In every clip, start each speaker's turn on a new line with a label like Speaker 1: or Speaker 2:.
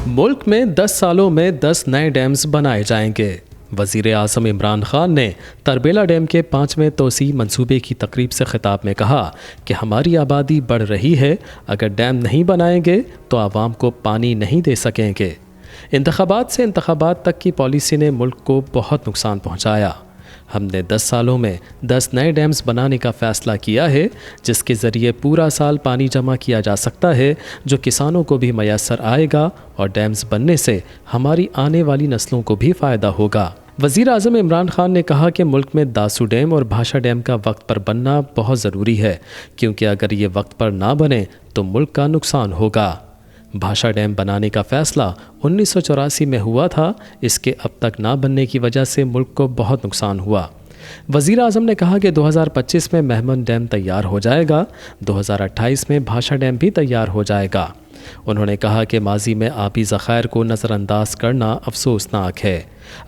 Speaker 1: मुल्क में 10 सालों में 10 नए डैम्स बनाए जाएंगे। वज़ीर आज़म इमरान खान ने तरबेला डैम के 5वें तोसी मंसूबे की तकरीब से खिताब में कहा कि हमारी आबादी बढ़ रही है, अगर डैम नहीं बनाएंगे तो आवाम को पानी नहीं दे सकेंगे। इंतखाबात से इंतखाबात तक की पॉलिसी ने मुल्क को बहुत नुकसान पहुँचाया। हमने 10 सालों में 10 नए डैम्स बनाने का फ़ैसला किया है, जिसके ज़रिए पूरा साल पानी जमा किया जा सकता है, जो किसानों को भी मैसर आएगा और डैम्स बनने से हमारी आने वाली नस्लों को भी फ़ायदा होगा। वज़ीर आज़म इमरान खान ने कहा कि मुल्क में दासू डैम और भाषा डैम का वक्त पर बनना बहुत ज़रूरी है, क्योंकि अगर ये वक्त पर ना बने तो मुल्क का नुकसान होगा। भाषा डैम बनाने का फ़ैसला 1984 में हुआ था। इसके अब तक ना बनने की वजह से मुल्क को बहुत नुकसान हुआ। वज़ीर आज़म ने कहा कि 2025 में मेहमन डैम तैयार हो जाएगा, 2028 में भाषा डैम भी तैयार हो जाएगा। उन्होंने कहा कि माजी में आबी ज़ख़ायर को नज़रअंदाज करना अफसोसनाक है।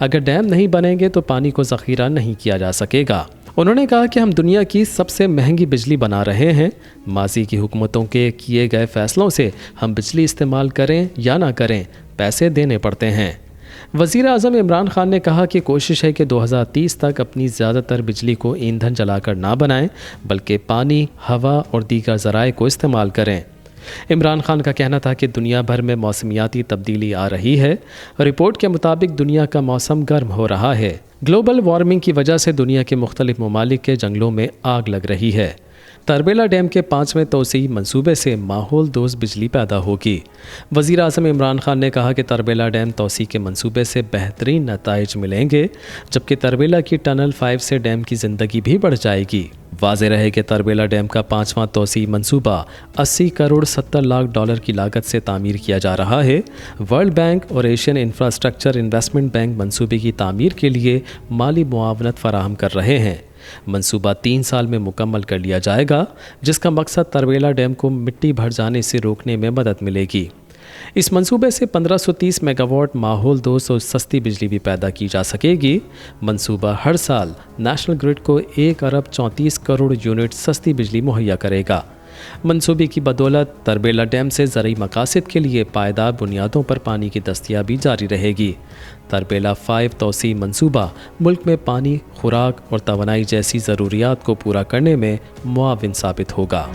Speaker 1: अगर डैम नहीं बनेंगे तो पानी को ज़ख़ीरा नहीं किया जा सकेगा। उन्होंने कहा कि हम दुनिया की सबसे महंगी बिजली बना रहे हैं। माजी की हुकूमतों के किए गए फ़ैसलों से हम बिजली इस्तेमाल करें या ना करें, पैसे देने पड़ते हैं। वज़ीर आज़म इमरान खान ने कहा कि कोशिश है कि 2030 तक अपनी ज़्यादातर बिजली को ईंधन जलाकर ना बनाएं, बल्कि पानी, हवा और दीगर ज़राए को इस्तेमाल करें। इमरान खान का कहना था कि दुनिया भर में मौसमियाती तब्दीली आ रही है। रिपोर्ट के मुताबिक दुनिया का मौसम गर्म हो रहा है। ग्लोबल वार्मिंग की वजह से दुनिया के मुख्तलिफ ममालिक के जंगलों में आग लग रही है। तरबेला डैम के 5वें तोसी मंसूबे से माहौल दोस्त बिजली पैदा होगी। वज़ीर आज़म इमरान खान ने कहा कि तरबेला डैम तोसी के मंसूबे से बेहतरीन नताइज मिलेंगे, जबकि तरबेला की टनल 5 से डैम की ज़िंदगी भी बढ़ जाएगी। वाज़ेह रहे कि तरबेला डैम का 5वां तोसी मंसूबा 80 करोड़ 70 लाख डॉलर की लागत से तामीर किया जा रहा है। वर्ल्ड बैंक और एशियन इंफ्रास्ट्रक्चर इन्वेस्टमेंट बैंक मंसूबे की तामीर के लिए माली मुआवनत फराहम कर रहे हैं। मंसूबा 3 साल में मुकम्मल कर लिया जाएगा, जिसका मकसद तरबेला डैम को मिट्टी भर जाने से रोकने में मदद मिलेगी। इस मंसूबे से 1530 मेगावाट माहौल दोस्त और सस्ती बिजली भी पैदा की जा सकेगी। मंसूबा हर साल नेशनल ग्रिड को 1 अरब 34 करोड़ यूनिट सस्ती बिजली मुहैया करेगा। मंसूबे की बदौलत तरबेला डैम से ज़रूरी मकासद के लिए पायदार बुनियादों पर पानी की दस्तयाबी जारी रहेगी। तरबेला 5 तोसी मंसूबा मुल्क में पानी, खुराक और तवानाई जैसी ज़रूरियात को पूरा करने में मुआविन साबित होगा।